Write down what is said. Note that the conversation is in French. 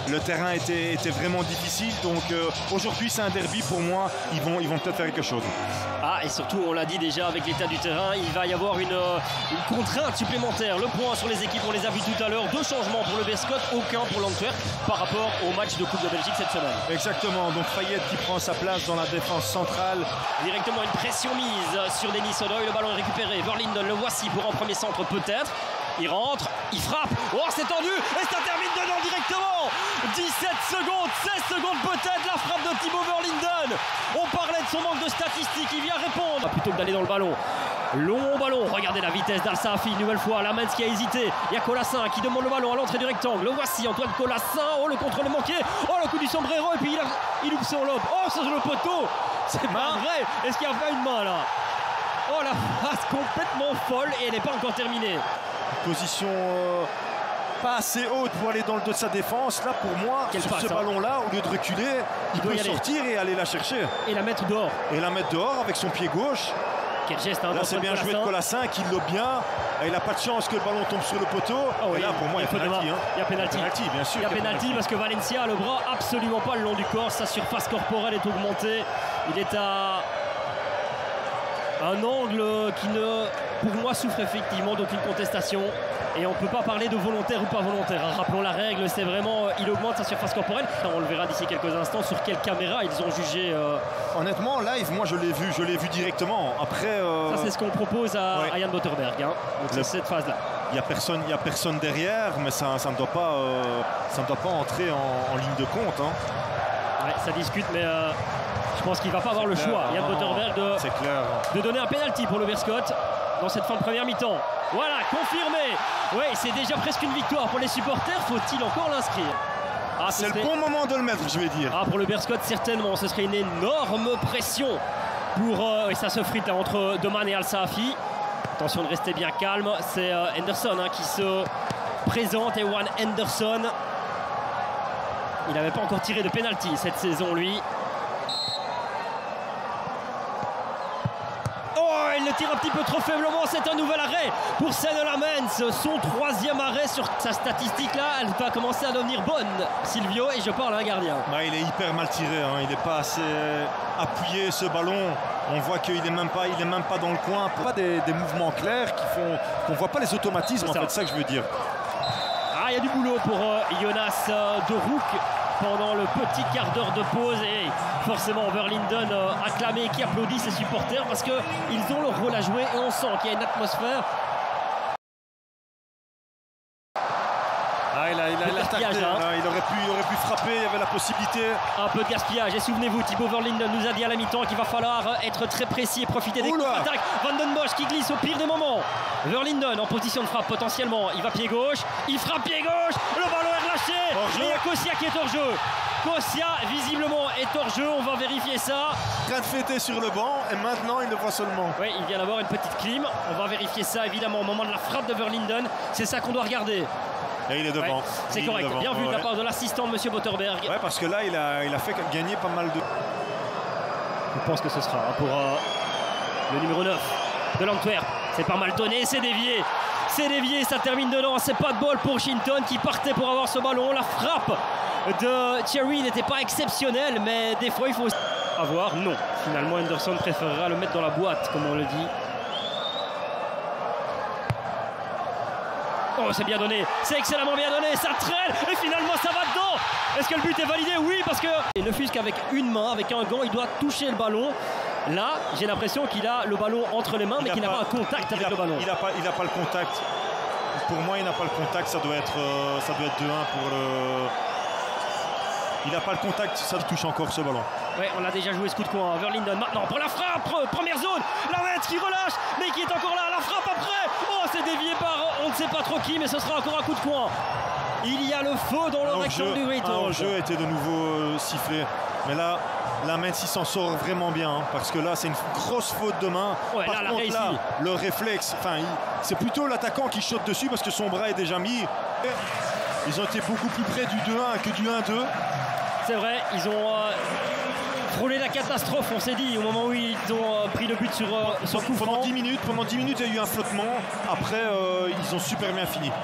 le terrain était vraiment difficile. Donc aujourd'hui c'est un derby pour moi, ils vont peut-être faire quelque chose. Ah, et surtout on l'a dit déjà avec l'état du terrain, il va y avoir une contrainte supplémentaire. Le point sur les équipes, on les a vus tout à l'heure, 2 changements pour le Beerschot, aucun pour l'Antwerp par rapport au match de Coupe de Belgique cette semaine. Exactement, donc Fayette qui prend sa place dans la défense centrale. Directement une pression mise sur Denis Odoi, le ballon est récupéré, Verlinden le voici pour un premier centre peut-être. Il rentre, il frappe, oh c'est tendu et ça termine dedans directement. 17 secondes, 16 secondes peut-être la frappe de Timo Verlinden. On parlait de son manque de statistiques, il vient répondre. Plutôt que d'aller dans le ballon, long ballon, regardez la vitesse d'Al Saafi une nouvelle fois, Lamens qui a hésité. Il y a Colassin qui demande le ballon à l'entrée du rectangle, le voici Antoine Colassin, oh le contrôle est manqué, oh le coup du sombrero et puis il loupe son lobe, oh sur le poteau, c'est pas vrai, est-ce qu'il y a pas une main là? Oh la passe complètement folle et elle n'est pas encore terminée. Position pas assez haute pour aller dans le dos de sa défense. Là pour moi, quelle sur passe, ce ballon-là, au lieu de reculer, il peut sortir et aller la chercher. Et la mettre dehors. Et la mettre dehors avec son pied gauche. Quel geste, hein, là c'est bien joué de Colassin qui lobe bien. Et il n'a pas de chance que le ballon tombe sur le poteau. Oh, et là pour moi il y a pénalty. Il y a pénalty. Bien sûr. Il y a pénalty parce que Valencia a le bras absolument pas le long du corps. Sa surface corporelle est augmentée. Il est à un angle qui ne, pour moi, souffre effectivement d'aucune contestation. Et on ne peut pas parler de volontaire ou pas volontaire. Rappelons la règle, c'est vraiment, il augmente sa surface corporelle. On le verra d'ici quelques instants sur quelle caméra ils ont jugé. Honnêtement, live, moi je l'ai vu directement. Après, ça c'est ce qu'on propose à Jan Botterberg. Hein. Donc c'est cette phase-là. Il n'y a personne derrière, mais ça ne doit pas entrer en ligne de compte. Hein. Ouais, ça discute, mais je pense qu'il ne va pas avoir le choix, Jan Botterberg, de donner un penalty pour le Beerschot dans cette fin de première mi-temps. Voilà, confirmé. Oui, c'est déjà presque une victoire pour les supporters. Faut-il encore l'inscrire? C'est le bon moment de le mettre, je vais dire. Pour le Beerschot, certainement. Ce serait une énorme pression pour... et ça se frite là, entre Deman et Al Saafi. Attention de rester bien calme. C'est Henderson qui se présente. Ewan Henderson. Il n'avait pas encore tiré de penalty cette saison, lui. Il le tire un petit peu trop faiblement, c'est un nouvel arrêt pour Senne Lamens, son 3e arrêt sur sa statistique là, elle va commencer à devenir bonne, Silvio, et je parle à un gardien. Il est hyper mal tiré, hein. Il n'est pas assez appuyé ce ballon, on voit qu'il n'est même pas dans le coin, pas des mouvements clairs qui font qu'on ne voit pas les automatismes, en fait, c'est ça que je veux dire. Il y a du boulot pour Jonas de Roek pendant le petit quart d'heure de pause et forcément Verlinden acclamé qui applaudit ses supporters parce qu'ils ont leur rôle à jouer et on sent qu'il y a une atmosphère. Il aurait pu frapper, il y avait la possibilité. Un peu de gaspillage et souvenez-vous, Thibaut Verlinden nous a dit à la mi-temps qu'il va falloir être très précis et profiter des contre-attaques. Van den Bosch qui glisse au pire des moments. Verlinden en position de frappe potentiellement, il va pied gauche, il frappe pied gauche, le ballon est relâché et il y a Kosia qui est hors jeu. Kosia visiblement est hors jeu, on va vérifier ça. En train de fêter sur le banc et maintenant il le voit seulement. Oui, il vient d'avoir une petite clim, on va vérifier ça évidemment au moment de la frappe de Verlinden, c'est ça qu'on doit regarder. Et il est devant. C'est correct, bien vu de la part de l'assistant de M. Botterberg. Ouais, parce que là, il a fait gagner pas mal de... Je pense que ce sera pour le numéro 9 de l'Antwerp. C'est pas mal donné, c'est dévié. C'est dévié, ça termine dedans. C'est pas de bol pour Shinton qui partait pour avoir ce ballon. La frappe de Thierry n'était pas exceptionnelle, mais des fois, il faut avoir. Non, finalement, Henderson préférera le mettre dans la boîte, comme on le dit. Oh, c'est bien donné, c'est excellemment bien donné, ça traîne et finalement ça va dedans. Est-ce que le but est validé? Oui, parce que ne fût-ce qu'avec une main, avec un gant, il doit toucher le ballon. Là, j'ai l'impression qu'il a le ballon entre les mains, mais qu'il n'a pas un contact avec le ballon. Il n'a pas le contact. Pour moi, il n'a pas le contact, ça doit être 2-1 pour le... Il n'a pas le contact, ça touche encore ce ballon. Ouais, on a déjà joué ce coup de coin. Verlinden maintenant pour la frappe, première zone. Lamens qui relâche, mais qui est encore là. La frappe après. Oh, c'est dévié par on ne sait pas trop qui, mais ce sera encore un coup de coin. Il y a le feu dans le rectangle du Great-Hall. Le jeu était de nouveau sifflé. Mais là, Lamens il s'en sort vraiment bien, hein, parce que là, c'est une grosse faute de main. Ouais, par contre, là, le réflexe, c'est plutôt l'attaquant qui saute dessus parce que son bras est déjà mis. Ils ont été beaucoup plus près du 2-1 que du 1-2. C'est vrai, ils ont frôlé la catastrophe, on s'est dit, au moment où ils ont pris le but sur coup franc. Pendant 10 minutes, il y a eu un flottement. Après, ils ont super bien fini.